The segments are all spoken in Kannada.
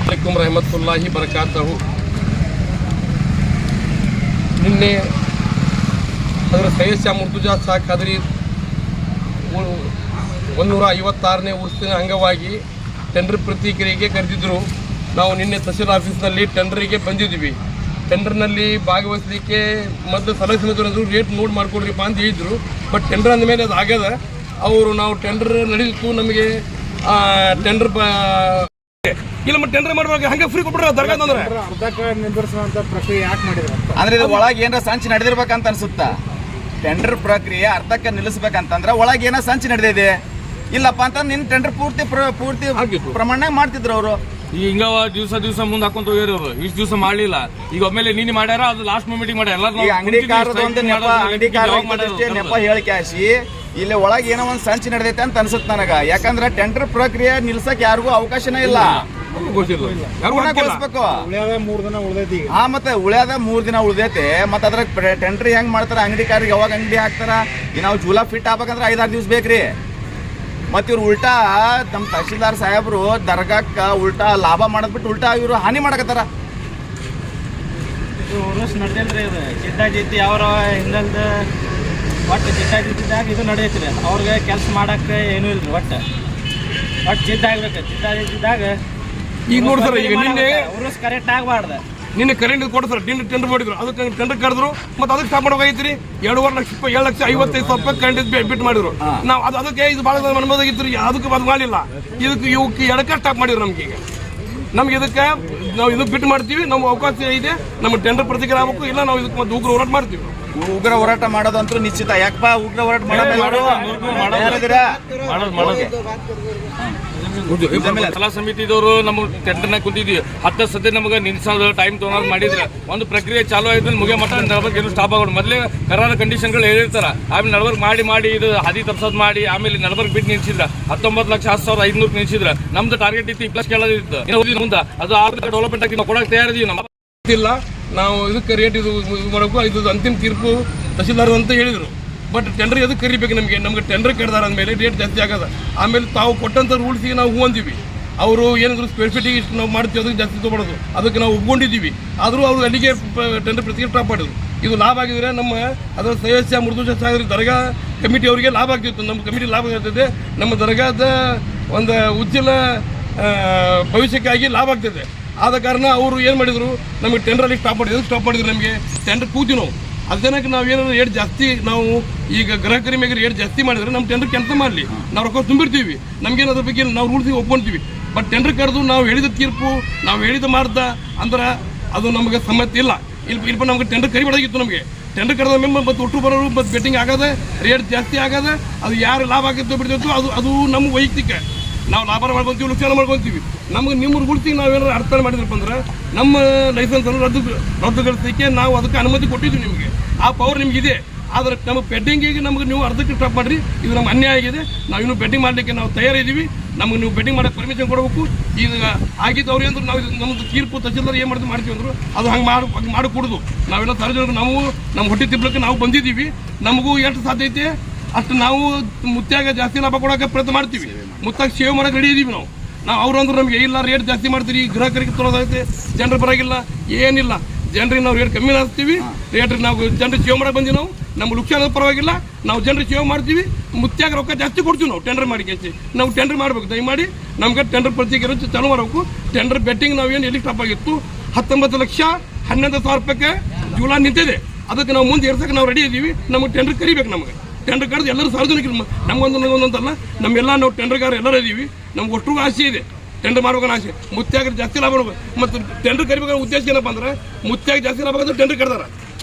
ಅಲೈಕುಂ ರಹಮತುಲ್ಲಾಹಿ ಬರಕಾತಹು. ನಿನ್ನೆ ಅದರ ಸೈಯದ್ ಶಾ ಮುರ್ತುಜಾ ಶಾ ಖಾದ್ರಿ 156ನೇ ಉತ್ಸವದ ಅಂಗವಾಗಿ ಟೆಂಡರ್ ಪ್ರತಿಕ್ರಿಯೆಗೆ ಕರೆದಿದ್ದರು. ನಾವು ನಿನ್ನೆ ತಹಸೀಲ್ ಆಫೀಸ್ನಲ್ಲಿ ಟೆಂಡರಿಗೆ ಬಂದಿದ್ದೀವಿ. ಟೆಂಡರ್ನಲ್ಲಿ ಭಾಗವಹಿಸಲಿಕ್ಕೆ ಮೊದಲು ಸಲಹೆ ಸಮಿತಿಯವರು ರೇಟ್ ನೋಟ್ ಮಾಡಿಕೊಡ್ರಿಪ್ಪ ಅಂತ ಹೇಳಿದರು. ಬಟ್ ಟೆಂಡರ್ ಅಂದಮೇಲೆ ಅದು ಆಗ್ಯದ. ಅವರು ನಾವು ಟೆಂಡರ್ ನಡೆದಿತ್ತು, ನಮಗೆ ಟೆಂಡರ್ ಇಲ್ಲ ಮತ್ತೆ ಟೆಂಡರ್ ಮಾಡುವಾಗ ಹಂಗೆ ಫ್ರೀ ಕೊಟ್ಬಿಟ್ರೆ ದರ್ಗಾ ಅಂದ್ರೆ ನಿರ್ಧರಿಸುವಂತ ಪ್ರಕ್ರಿಯೆ ಯಾಕೆ ಮಾಡಿದ್ರು ಅಂದ್ರೆ ಇದು ಒಳಗೆ ಏನಾರ ಸಂಚು ನಡೆದಿರ್ಬೇಕಂತ ಅನ್ಸುತ್ತಾ? ಟೆಂಡರ್ ಪ್ರಕ್ರಿಯೆ ಅರ್ಧಕ್ಕೆ ನಿಲ್ಲಿಸ್ಬೇಕಂತಂದ್ರೆ ಒಳಗೆ ಏನೋ ಸಂಚು ನಡೆದಿದೆ. ಇಲ್ಲಪ್ಪ ಅಂತ ನಿನ್ನ ಟೆಂಡರ್ ಪೂರ್ತಿ ಪ್ರಮಾಣ ಮಾಡ್ತಿದ್ರು ಅವರು. ಈಗ ಹಿಂಗವ ದಿವಸ ಮುಂದೆ ಹಾಕೊಂತ ಹೋಗ್ಯಾರ ಅವರು. ಇಷ್ಟು ದಿವಸ ಮಾಡಲಿಲ್ಲ, ಈಗ ಒಮ್ಮೆಲೆ ನೀನು ಮಾಡ್ಯಾರ, ಅದು ಲಾಸ್ಟ್ ಮೂಮೆಂಟಿಗೆ ಮಾಡ್ಯಾರ. ನೆಪ ಹೇಳಿಕೆ ಹಾಸಿ ಇಲ್ಲಿ ಒಳಗೆ ಏನೋ ಒಂದು ಸಂಚು ನಡೆದೈತೆ ಅಂತ ಅನ್ಸುತ್ತೆ ನನಗ. ಯಾಕಂದ್ರೆ ಟೆಂಡರ್ ಪ್ರಕ್ರಿಯೆ ನಿಲ್ಸಕ್ ಯಾರಿಗೂ ಅವಕಾಶನೇ ಇಲ್ಲ. ಮತ್ತೆ ಉಳ್ಯಾದ 3 ದಿನ ಉಳ್ದೈತೆ. ಮತ್ತೆ ಅದ್ರ ಟೆಂಡರ್ ಹೆಂಗ್ ಮಾಡ್ತಾರ? ಅಂಗಡಿಕಾರಿಗೆ ಯಾವಾಗ ಅಂಗಡಿ ಹಾಕ್ತಾರ? ನಾವು ಜೂಲ ಫಿಟ್ ಆಗ್ಬೇಕಂದ್ರೆ 5-6 ದಿವಸ ಬೇಕ್ರಿ. ಮತ್ತೆ ಇವ್ರು ಉಲ್ಟಾ ನಮ್ಮ ತಹಶೀಲ್ದಾರ್ ಸಾಹೇಬ್ರು ದರ್ಗಾಕ್ಕ ಉಲ್ಟಾ ಲಾಭ ಮಾಡದ್ಬಿಟ್ಟು ಉಲ್ಟಾ ಇವರು ಹಾನಿ ಮಾಡಕತ್ತಾರ. ನಡೆದಿಲ್ರಿ ಇದು ಜಿದ್ದಾಜಿದ್ದಿ ಅವರ ಹಿಂದಲ್ದ ಒಟ್ಟು ಜಿದ್ದಾಜಿದ್ದಾಗ ಇದು ನಡೆಯತ್ರಿ. ಅವ್ರಿಗೆ ಕೆಲಸ ಮಾಡಕ್ಕೆ ಏನೂ ಇಲ್ರಿ. ಒಟ್ಟು ಜಿದ್ದಾಗ್ಬೇಕು. ಜಿದ್ದಾಜಿದ್ದಾಗ ಈಗ ನೋಡಿ ಸರ್, ಈಗ ನಿನ್ನೆ ಉರುಸ್ ಕರೆಕ್ಟ್ ಆಗಬಾರ್ದು. ನಿನ್ನೆ ಕರೆಂಟ್ ಕೊಡ್ತಾರೆ, ಟೆಂಡರ್ ಮಾಡಿದ್ರು, ಅದಕ್ಕೆ ಟೆಂಡರ್ ಕರೆದ್ರು. ಮತ್ತೆ ಅದಕ್ಕೆ ಸ್ಟಾಪ್ ಮಾಡೋಕಾಗಿತ್ತು. 7,55,000 ಕರೆಂಟ್ ಬಿಟ್ಟು ಮಾಡಿದ್ರು. ನಾವು ಅದಕ್ಕೆ ಇದು ಭಾಳ ಅನುಮೋದಾಗಿತ್ತು, ಅದಕ್ಕೆ ಅದು ಮಾಡಲಿಲ್ಲ. ಇವಕ್ಕೆ ಎಡಕ್ಕೆ ಸ್ಟಾಪ್ ಮಾಡಿದ್ರು. ನಮ್ಗೆ ಇದಕ್ಕೆ ನಾವು ಇದಕ್ಕೆ ಬಿಟ್ಟು ಮಾಡ್ತೀವಿ. ನಮ್ಗೆ ಅವಕಾಶ ಇದೆ, ನಮ್ಗೆ ಟೆಂಡರ್ ಪ್ರತಿಕ್ರಿಯೆ ಆಗಬೇಕು. ಇಲ್ಲ ನಾವು ಇದಕ್ಕೆ ಮತ್ತೆ ಉಗ್ರ ಹೋರಾಟ ಮಾಡ್ತೀವಿ. ಉಗ್ರ ಹೋರಾಟ ಮಾಡೋದಂತೂ ನಿಶ್ಚಿತ. ಯಾಕಪ್ಪ ಉಗ್ರ ಹೋರಾಟ ಸಲಹಾ ಸಮಿತಿದವರು ನಮ್ಮ ಟೆಂಡರ್ನಾಗ ಕುಂತಿದ್ವಿ. 10 ಸತಿ ನಮಗೆ ನಿಲ್ಸೋದು ಟೈಮ್ ತೊಗೊಳೋದು ಮಾಡಿದ್ರೆ ಒಂದು ಪ್ರಕ್ರಿಯೆ ಚಾಲು ಆಯ್ತು. ಮುಗಿಯ ಮಟ್ಟ ನಡ್ಬರ್ಕ್ ಏನು ಸ್ಟಾಪ್ ಆಗೋದು. ಮೊದಲೇ ಕರಾರ ಕಂಡೀಷನ್ಗಳು ಹೇಳಿರ್ತಾರೆ. ಆಮೇಲೆ ನಡ್ಬರ್ಕ್ ಮಾಡಿ ಇದು ಹಾದಿ ತಪ್ಸೋದು ಮಾಡಿ ಆಮೇಲೆ ನಡ್ಬರ್ಕ್ ಬಿಟ್ಟು ನಿಲ್ಸಿದ್ರ 19,10,500 ನಿಲ್ಸಿದ್ರ. ನಮ್ದು ಟಾರ್ಗೆಟ್ ಇತ್ತು 20 ಕೇಳೋದಿತ್ತು. ಮುಂದೆ ಅದು ಡೆವಲಪ್ಮೆಂಟ್ ಆಗಿ ನಾವು ಕೊಡಕ್ಕೆ ತಯಾರಿದೀವಿ. ನಮ್ಮ ಇಲ್ಲ, ನಾವು ಇದಕ್ಕೆ ರೇಟ್ ಇದು ಮಾಡಬೇಕು. ಇದು ಅಂತಿಮ ತೀರ್ಪು ತಹಶೀಲ್ದಾರ್ ಅಂತ ಹೇಳಿದರು. ಬಟ್ ಟೆಂಡರ್ ಎದಕ್ಕೆ ಕರಿಬೇಕು? ನಮ್ಗೆ ಟೆಂಡರ್ ಕೆಡ್ದಾರ ಅಂದಮೇಲೆ ರೇಟ್ ಜಾಸ್ತಿ ಆಗದ. ಆಮೇಲೆ ತಾವು ಕೊಟ್ಟಂಥ ರೂಲ್ಸಿಗೆ ನಾವು ಹೂ ಅಂತೀವಿ. ಅವರು ಏನಾದ್ರು ಸ್ಕ್ವೇರ್ ಫೀಟಿಗೆ ಇಷ್ಟು ನಾವು ಮಾಡ್ತೀವಿ, ಅದಕ್ಕೆ ಜಾಸ್ತಿ ತೊಗೊಳೋದು, ಅದಕ್ಕೆ ನಾವು ಒಪ್ಕೊಂಡಿದ್ದೀವಿ. ಆದರೂ ಅವರು ಅಲ್ಲಿಗೆ ಟೆಂಡರ್ ಪ್ರತಿಕ್ರಿಯೆ ಸ್ಟಾಪ್ ಮಾಡಿದ್ರು. ಇದು ಲಾಭ ಆಗಿದ್ರೆ ನಮ್ಮ ಅದರ ಸೈಯದ್ ಶಾ ಮುರ್ತುಜಾ ಶಾ ದರ್ಗಾ ಕಮಿಟಿ ಅವರಿಗೆ ಲಾಭ ಆಗ್ತಿತ್ತು. ನಮ್ಮ ಕಮಿಟಿ ಲಾಭ ಆಗ್ತದೆ. ನಮ್ಮ ದರ್ಗಾದ ಒಂದು ಉಜ್ವಲ ಭವಿಷ್ಯಕ್ಕಾಗಿ ಲಾಭ ಆಗ್ತದೆ. ಆದ ಕಾರಣ ಅವರು ಏನು ಮಾಡಿದರು, ನಮಗೆ ಟೆಂಡರಲ್ಲಿ ಸ್ಟಾಪ್ ಮಾಡಿದ್ರು. ಸ್ಟಾಪ್ ಮಾಡಿದ್ರು, ನಮಗೆ ಟೆಂಡರ್ ಕೂತೀವಿ ನಾವು. ಅದಕ್ಕೆ ನಾವು ಏನಾದ್ರು ರೇಟ್ ಜಾಸ್ತಿ, ನಾವು ಈಗ ಗ್ರಾಹಕರ ಮೇಲೆ ರೇಟ್ ಜಾಸ್ತಿ ಮಾಡಿದ್ರೆ ನಮ್ಮ ಟೆಂಡರ್ ಕೆಲಸ ಮಾಡಲಿ, ನಾವು ರೊಕ್ಕ ತುಂಬಿರ್ತೀವಿ. ನಮಗೇನು ಅದ್ರ ಬಗ್ಗೆ ನಾವು ರೂಲ್ಸಿಗೆ ಒಪ್ಕೊಳ್ತೀವಿ. ಬಟ್ ಟೆಂಡರ್ ಕರೆದು ನಾವು ಹೇಳಿದ ತೀರ್ಪು ನಾವು ಹೇಳಿದ ಮಾಡ್ದ ಅಂದ್ರೆ ಅದು ನಮಗೆ ಸಮ್ಮತಿ ಇಲ್ಲ. ಇಲ್ಪ ನಮ್ಗೆ ಟೆಂಡರ್ ಕರಿಬಾರ್ದಾಗಿತ್ತು. ನಮಗೆ ಟೆಂಡರ್ ಕರೆದ ಮೇಲೆ ಮತ್ತೆ ಒಟ್ಟು ಬರೋರು ಮತ್ತು ಬೆಟ್ಟಿಂಗ್ ಆಗದೆ, ರೇಟ್ ಜಾಸ್ತಿ ಆಗದೆ. ಅದು ಯಾರು ಲಾಭ ಆಗುತ್ತೋ ಬಿಡ್ತಿತ್ತು ಅದು ನಮ್ಮ ವೈಯಕ್ತಿಕ. ನಾವು ಲಾಭ ಮಾಡ್ಕೊತೀವಿ, ಲುಕ್ಷಾನ ಮಾಡ್ಕೊತೀವಿ. ನಮ್ಗೆ ನಿಮ್ಮ ರೂಲ್ಸಿಗೆ ನಾವೇನಾದ್ರು ಅರ್ಥ ಮಾಡಿದ್ರಪ್ಪ ಅಂದ್ರೆ ನಮ್ಮ ಲೈಸೆನ್ಸನ್ನು ರದ್ದುಗೊಳಿಸಲಿಕ್ಕೆ ನಾವು ಅದಕ್ಕೆ ಅನುಮತಿ ಕೊಟ್ಟಿದ್ವಿ. ನಿಮಗೆ ಆ ಪವರ್ ನಿಮಗಿದೆ. ಆದರೆ ನಮ್ಮ ಬೆಟ್ಟಿಂಗಿಗೆ ನಮಗೆ ನೀವು ಅರ್ಧಕ್ಕೆ ಸ್ಟಾಪ್ ಮಾಡಿರಿ. ಇದು ನಮ್ಮ ಅನ್ಯಾಯ ಆಗಿದೆ. ನಾವು ಇನ್ನೂ ಬೆಟ್ಟಿಂಗ್ ಮಾಡಲಿಕ್ಕೆ ನಾವು ತಯಾರಿದ್ದೀವಿ. ನಮಗೆ ನೀವು ಬೆಟ್ಟಿಂಗ್ ಮಾಡೋಕ್ಕೆ ಪರ್ಮಿಷನ್ ಕೊಡಬೇಕು. ಈಗ ಆಗಿದ್ದು ಅವ್ರು ಅಂದ್ರೆ ನಾವು ನಮ್ಮದು ತೀರ್ಪು ತಹಶೀಲ್ದಾರ್ ಏನು ಮಾಡ್ತೀವಿ ಅಂದರು ಅದು ಹಂಗೆ ಮಾಡಿಕೊಡೋದು. ನಾವೆಲ್ಲ ಸಾರ್ವಜನಿಕರು ನಾವು ನಮ್ಮ ಹೊಟ್ಟೆ ತಿಪ್ಪಲಕ್ಕೆ ನಾವು ಬಂದಿದ್ದೀವಿ. ನಮಗೂ ಎಷ್ಟು ಸಾಧ್ಯತೆ ಅಷ್ಟು ನಾವು ಮುತ್ಯಾಗ ಜಾಸ್ತಿ ಲಾಭ ಕೊಡೋಕೆ ಪ್ರಯತ್ನ ಮಾಡ್ತೀವಿ. ಮುತ್ತಾಗ ಸೇವ್ ಮಾಡೋಕೆ ರೆಡಿ ಇದ್ದೀವಿ ನಾವು ಅವ್ರು ಅಂದ್ರೆ ನಮಗೆ ಇಲ್ಲ ರೇಟ್ ಜಾಸ್ತಿ ಮಾಡ್ತೀವಿ, ಗ್ರಾಹಕರಿಗೆ ತೊಗೊಳೋದೈತೆ, ಜನರು ಬರೋಗಿಲ್ಲ, ಏನಿಲ್ಲ. ಜನರಿಗೆ ನಾವು ರೇಟ್ ಕಮ್ಮಿ ಹಾಕ್ತೀವಿ. ರೇಟ್ ನಾವು ಜನರಿಗೆ ಸೇವ್ ಮಾಡೋಕೆ ಬಂದೀವಿ. ನಾವು ನಮ್ಮ ಲುಕ್ಷಾನ ಪರವಾಗಿಲ್ಲ, ನಾವು ಜನರಿಗೆ ಸೇವ್ ಮಾಡ್ತೀವಿ. ಮುತ್ಯಾಗ ರೊಕ್ಕ ಜಾಸ್ತಿ ಕೊಡ್ತೀವಿ. ನಾವು ಟೆಂಡರ್ ಮಾಡಿ ನಾವು ಟೆಂಡರ್ ಮಾಡಬೇಕು. ದಯಮಾಡಿ ನಮ್ಗೆ ಟೆಂಡರ್ ಪ್ರತಿಕ್ರಿಯೆ ಚಾಲೂ ಮಾಡಬೇಕು. ಟೆಂಡರ್ ಬೆಟ್ಟಿಂಗ್ ನಾವೇನು ಎಲ್ಲಿ ಸ್ಟಾಪ್ ಆಗಿತ್ತು 19,11,000 ರೂಪಾಯಿಗೆ ಜೂಲ ನಿಂತಿದೆ. ಅದಕ್ಕೆ ನಾವು ಮುಂದೆ ಏರ್ಸಕ್ಕೆ ನಾವು ರೆಡಿ ಇದ್ದೀವಿ. ನಮಗೆ ಟೆಂಡರ್ ಕರಿಬೇಕು. ನಮಗೆ ಟೆಂಡರ್ ಕರೆದು ಎಲ್ಲರೂ ಸಾರ್ವಜನಿಕರು ನಮಗೊಂದೊಂದಲ್ಲ, ನಮ್ಮೆಲ್ಲ ನಾವು ಟೆಂಡರ್ಗಾರ ಎಲ್ಲರೂ ಇದ್ದೀವಿ. ನಮ್ಗೆ ಒಟ್ಟು ಆಸೆ ಇದೆ, ಟೆಂಡರ್ ಮಾಡ್ಬೇಕನ್ನ ಆಸೆ. ಮುತ್ಯಾಗ ಜಾಸ್ತಿ ಲಾಭ ಮಾಡ್ಬೇಕು. ಮತ್ತು ಟೆಂಡರ್ ಕರಿಬೇಕನ್ನೋ ಉದ್ದೇಶ ಏನಪ್ಪ ಅಂದ್ರೆ ಮುತ್ಯಾಗ ಜಾಸ್ತಿ ಲಾಭ ಅಂದ್ರೆ ಟೆಂಡರ್ ಕರೆದಾರ.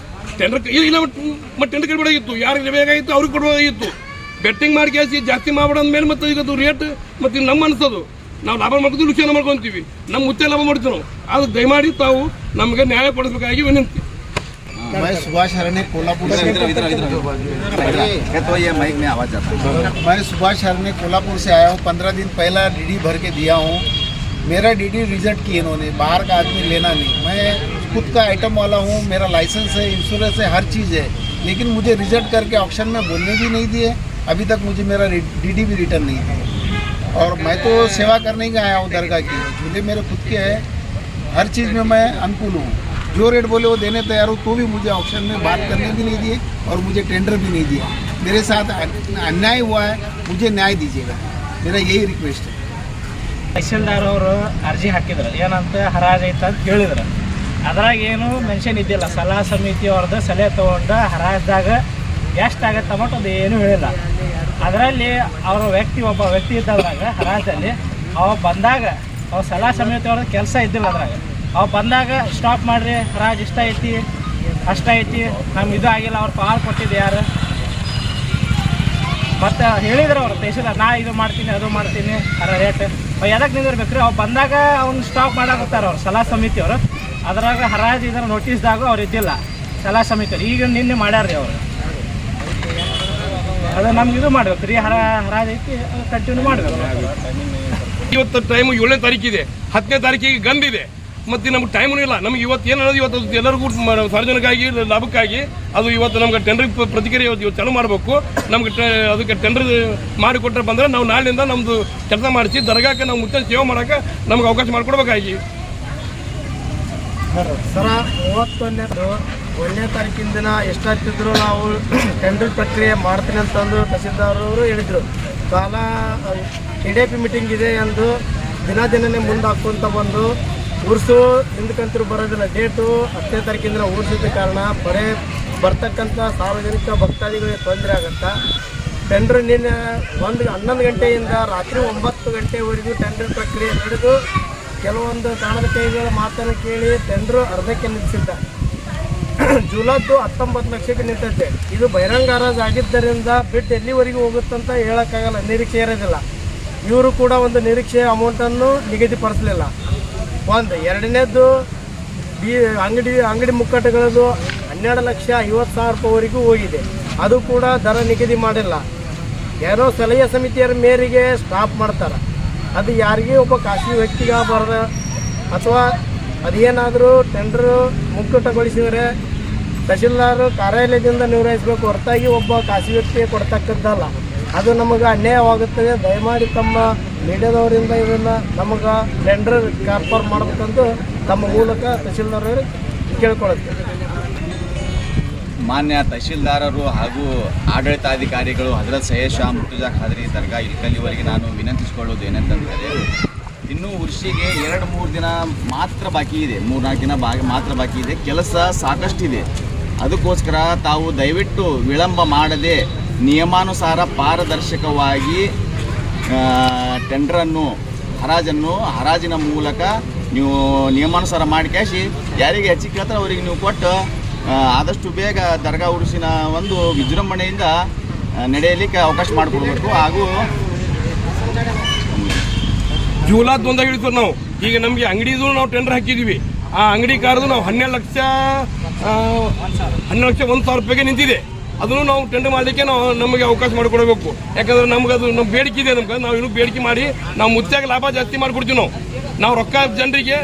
ಟೆಂಡರ್ ಇಲ್ಲ ಮತ್ತೆ ಟೆಂಡರ್ ಕರಿಬೇಕಾಗಿತ್ತು. ಯಾರಿಗೆ ಬೇಕಾಗಿತ್ತು ಅವ್ರಿಗೆ ಕೊಡಬೇಕಾಗಿತ್ತು. ಬೆಟ್ಟಿಂಗ್ ಮಾಡಿ ಜಾಸ್ತಿ ಮಾಡ್ಬಿಡೋ ಮೇಲೆ ಮತ್ತೆ ಈಗ ರೇಟ್ ಮತ್ತು ನಮ್ಮ ಅನಿಸೋದು ನಾವು ಲಾಭ ಮಾಡ್ಕೊತೀವಿ, ಲುಕ್ಷಾನ ಮಾಡ್ಕೊತೀವಿ. ನಮ್ಮ ಮುತ್ಯ ಲಾಭ ಮಾಡ್ತೀವಿ ನಾವು. ಅದು ದಯಮಾಡಿ ತಾವು ನಮಗೆ ನ್ಯಾಯ ಕೊಡಿಸಬೇಕಾಗಿ ವಿನಂತಿ. मैं सुभाष हरने कोल्हापुर से मैं सुभाष हरने कोल्हापुर से आया हूँ। 15 दिन पहला डीडी भर के दिया हूँ। मेरा डीडी रिजेक्ट किए इन्होंने। बाहर का आदमी लेना नहीं। मैं खुद का आइटम वाला हूँ, मेरा लाइसेंस है, इंश्योरेंस है, हर चीज़ है, लेकिन मुझे रिजेक्ट करके ऑक्शन में बोलने भी नहीं दिए। अभी तक मुझे मेरा डीडी भी रिटर्न नहीं दिया। और मैं तो सेवा करने ही आया हूँ दरगाह की। झूले मेरे खुद के हैं। हर चीज़ में मैं अनुकूल हूँ। जो रेट बोले वो देने तैयार हूँ, तो भी मुझे ऑप्शन में बात करने भी नहीं दिए और मुझे टेंडर भी नहीं दिया। मेरे साथ अन्याय हुआ है, मुझे न्याय दीजिएगा, मेरा यही रिक्वेस्ट है। ತಹಶೀಲ್ದಾರ್ ಅವರು ಅರ್ಜಿ ಹಾಕಿದ್ರು, ಏನಂತ ಹರಾಜು ಐತೆ ಅಂತ ಹೇಳಿದ್ರು. ಅದ್ರಾಗ ಏನು ಮೆನ್ಷನ್ ಇದ್ದಿಲ್ಲ. ಸಲಹಾ ಸಮಿತಿ ಅವ್ರದ್ದು ಸಲಹೆ ತೊಗೊಂಡು ಹರಾಜ್ದಾಗ ಎಷ್ಟಾಗತ್ತೆ ಅಮೌಂಟ್ ಅದು ಏನೂ ಹೇಳಿಲ್ಲ. ಅದರಲ್ಲಿ ಒಬ್ಬ ವ್ಯಕ್ತಿ ಇದ್ದದ್ರಾಗ ಹರಾಜಲ್ಲಿ ಅವ ಬಂದಾಗ ಸಲಹಾ ಸಮಿತಿ ಅವ್ರದ್ದು ಕೆಲಸ ಇದ್ದಿಲ್ಲ. ಅದ್ರಾಗ ಅವ ಬಂದಾಗ ಸ್ಟಾಪ್ ಮಾಡಿರಿ, ಹರಾಜು ಇಷ್ಟ ಐತಿ ಅಷ್ಟ ಐತಿ, ನಮ್ಗೆ ಇದು ಆಗಿಲ್ಲ, ಅವ್ರು ಪಾಲ್ ಕೊಟ್ಟಿದ್ದು ಯಾರು ಮತ್ತು ಹೇಳಿದ್ರು ಅವ್ರು ತಹಶೀಲ್ದಾರ್, ನಾ ಇದು ಮಾಡ್ತೀನಿ ಅದು ಮಾಡ್ತೀನಿ ರೇಟ್ ಎದಕ್ಕೆ ನಿಂದಿರ್ಬೇಕು ರೀ. ಅವ್ರು ಬಂದಾಗ ಅವ್ನು ಸ್ಟಾಪ್ ಮಾಡಾಕತ್ತಾರೆ ಅವ್ರು ಸಲಹಾ ಸಮಿತಿಯವರು. ಅದ್ರಾಗ ಹರಾಜು ಇದರ ನೋಟಿಸ್ದಾಗ ಅವ್ರು ಇದ್ದಿಲ್ಲ ಸಲಹಾ ಸಮಿತಿಯವ್ರು. ಈಗ ನಿನ್ನೆ ಮಾಡ್ಯಾರ ರೀ ಅವರು. ಅದು ನಮ್ಗೆ ಇದು ಮಾಡ್ಬೇಕು ರೀ, ಹರಾಜು ಐತಿ ಅದು ಕಂಟಿನ್ಯೂ ಮಾಡಬೇಕು. ಇವತ್ತು ಟೈಮು 7ನೇ ತಾರೀಕಿದೆ, 10ನೇ ತಾರೀಕಿಗೆ ಗಂದಿದೆ, ಮತ್ತು ನಮ್ಗೆ ಟೈಮೂ ಇಲ್ಲ. ನಮ್ಗೆ ಇವತ್ತು ಏನನ್ನೋದು ಇವತ್ತು ಎಲ್ಲರಿಗೂ ಸಾರ್ವಜನಿಕವಾಗಿ ಲಾಭಕ್ಕಾಗಿ ಅದು ಇವತ್ತು ನಮ್ಗೆ ಟೆಂಡರ್ ಪ್ರತಿಕ್ರಿಯೆ ಇವತ್ತು ಚಾಲೂ ಮಾಡಬೇಕು. ನಮ್ಗೆ ಅದಕ್ಕೆ ಟೆಂಡರ್ ಮಾಡಿಕೊಟ್ರೆ ಬಂದರೆ ನಾವು ನಾಳಿನಿಂದ ನಮ್ಮದು ಕೆಲಸ ಮಾಡಿಸಿ ದರ್ಗಾಕ್ಕೆ ನಾವು ಮುಚ್ಚ ಸೇವೆ ಮಾಡೋಕ್ಕೆ ನಮ್ಗೆ ಅವಕಾಶ ಮಾಡಿಕೊಡ್ಬೇಕಾಗಿ. ಸರ 31ನೇ ತಾರೀಕಿನ ದಿನ ಎಷ್ಟಾಗ್ತಿದ್ರು ನಾವು ಟೆಂಡರ್ ಪ್ರಕ್ರಿಯೆ ಮಾಡ್ತೀನಿ ಅಂತಂದು ತಹಸೀಲ್ದಾರವರು ಹೇಳಿದರು. ಕಾಲ KDP ಮೀಟಿಂಗ್ ಇದೆ ಎಂದು ದಿನನೇ ಮುಂದೆ ಹಾಕ್ಕೊಂತ ಬಂದು ಊರ್ಸು ಹಿಂದಕ್ಕಂತರೂ ಬರೋದಿಲ್ಲ. ಡೇಟು 10ನೇ ತಾರೀಕಿನ ದಿನ ಊರ್ಸಿದ ಕಾರಣ ಬರೇ ಬರ್ತಕ್ಕಂಥ ಸಾರ್ವಜನಿಕ ಭಕ್ತಾದಿಗಳಿಗೆ ತೊಂದರೆ ಆಗುತ್ತೆ. ಟೆಂಡರ್ ನಿನ್ನೆ 11 ಗಂಟೆಯಿಂದ ರಾತ್ರಿ 9 ಗಂಟೆವರೆಗೂ ಟೆಂಡರ್ ಪ್ರಕ್ರಿಯೆ ನಡೆದು ಕೆಲವೊಂದು ಕಾರಣದ ಕೈಗಳ ಮಾತನ್ನು ಕೇಳಿ ಟೆಂಡರ್ ಅರ್ಧಕ್ಕೆ ನಿಲ್ಲಿಸಿದ್ದ. ಜುಲೈದು 19 ಲಕ್ಷಕ್ಕೆ ನಿಂತೈತೆ. ಇದು ಬಹಿರಂಗ ಹರಾಜು ಆಗಿದ್ದರಿಂದ ಬಿಟ್ಟು ಎಲ್ಲಿವರೆಗೂ ಹೋಗುತ್ತಂತ ಹೇಳೋಕ್ಕಾಗಲ್ಲ, ನಿರೀಕ್ಷೆ ಇರೋದಿಲ್ಲ. ಇವರು ಕೂಡ ಒಂದು ನಿರೀಕ್ಷೆಯ ಅಮೌಂಟನ್ನು ನಿಗದಿಪಡಿಸಲಿಲ್ಲ. ಎರಡನೇದು ಅಂಗಡಿ ಮುಕ್ಕಟ್ಟುಗಳದ್ದು 12,50,000 ರೂಪಾಯಿವರೆಗೂ ಹೋಗಿದೆ. ಅದು ಕೂಡ ದರ ನಿಗದಿ ಮಾಡಿಲ್ಲ. ಯಾರೋ ಸಲಹೆ ಸಮಿತಿಯರ ಮೇರೆಗೆ ಸ್ಟಾಪ್ ಮಾಡ್ತಾರೆ. ಅದು ಯಾರಿಗೂ ಒಬ್ಬ ಖಾಸಗಿ ವ್ಯಕ್ತಿಗಾಗಬಾರ್ದು, ಅಥವಾ ಅದೇನಾದರೂ ಟೆಂಡರು ಮುಕ್ಕಟ್ಟುಗೊಳಿಸಿದರೆ ತಹಶೀಲ್ದಾರ್ ಕಾರ್ಯಾಲಯದಿಂದ ನಿರ್ವಹಿಸಬೇಕು, ಹೊರತಾಗಿ ಒಬ್ಬ ಖಾಸಗಿ ವ್ಯಕ್ತಿಗೆ ಕೊಡ್ತಕ್ಕದ್ದಲ್ಲ. ಅದು ನಮಗೆ ಅನ್ಯಾಯವಾಗುತ್ತದೆ. ದಯಮಾಡಿ ತಮ್ಮ ಮೀಡಿಯಾದವರಿಂದ ಇದನ್ನು ನಮಗೆ ಟೆಂಡರ್ ಕನ್ಫರ್ಮ್ ಮಾಡಬೇಕಂದು ತಮ್ಮ ಮೂಲಕ ತಹಶೀಲ್ದಾರ್ ಕೇಳ್ಕೊಳ್ಳುತ್ತೇವೆ. ಮಾನ್ಯ ತಹಶೀಲ್ದಾರರು ಹಾಗೂ ಆಡಳಿತಾಧಿಕಾರಿಗಳು ಹಜರತ್ ಸೈಯದ್ ಶಾ ಮುರ್ತುಜಾ ಖಾದ್ರಿ ದರ್ಗಾ ಇಲ್ಕಲ್ಲಿವರೆಗೆ ನಾನು ವಿನಂತಿಸಿಕೊಳ್ಳೋದು ಏನಂತಂದರೆ, ಇನ್ನೂ ಉರ್ಷಿಗೆ 2-3 ದಿನ ಮಾತ್ರ ಬಾಕಿ ಇದೆ, 3-4 ದಿನ ಮಾತ್ರ ಬಾಕಿ ಇದೆ. ಕೆಲಸ ಸಾಕಷ್ಟಿದೆ. ಅದಕ್ಕೋಸ್ಕರ ತಾವು ದಯವಿಟ್ಟು ವಿಳಂಬ ಮಾಡದೆ ನಿಯಮಾನುಸಾರ ಪಾರದರ್ಶಕವಾಗಿ ಟೆಂಡರನ್ನು ಹರಾಜಿನ ಮೂಲಕ ನೀವು ನಿಯಮಾನುಸಾರ ಮಾಡಿ ಕ್ಯಾಶಿ ಯಾರಿಗೆ ಹೆಚ್ಚಿಗೆ ಕೇಳ್ತಾರೆ ಅವರಿಗೆ ನೀವು ಕೊಟ್ಟು ಆದಷ್ಟು ಬೇಗ ದರ್ಗಾ ಉರುಸಿನ ಒಂದು ವಿಜೃಂಭಣೆಯಿಂದ ನಡೆಯಲಿಕ್ಕೆ ಅವಕಾಶ ಮಾಡಿಕೊಡ್ಬೇಕು. ಹಾಗೂ ಜೂಲಾದ್ ಒಂದಾಗ ಹೇಳ್ತೀವಿ ನಾವು. ಈಗ ನಮಗೆ ಅಂಗಡಿದು ನಾವು ಟೆಂಡರ್ ಹಾಕಿದ್ದೀವಿ. ಆ ಅಂಗಡಿಕಾರದು ನಾವು 12,01,000 ರೂಪಾಯಿಗೆ ನಿಂತಿದೆ. ಅದನ್ನು ನಾವು ಟೆಂಡರ್ ಮಾಡಲಿಕ್ಕೆ ನಮಗೆ ಅವಕಾಶ ಮಾಡಿಕೊಡಬೇಕು. ಯಾಕಂದ್ರೆ ನಮ್ಗೆ ಅದು ನಮ್ಮ ಬೇಡಿಕೆ ಇದೆ. ನಾವು ಇನ್ನೂ ಬೇಡಿಕೆ ಮಾಡಿ ನಾವು ಮುಚ್ಚಾಗ ಲಾಭ ಜಾಸ್ತಿ ಮಾಡಿಕೊಡ್ತೀವಿ. ನಾವು ರೊಕ್ಕ ಜನರಿಗೆ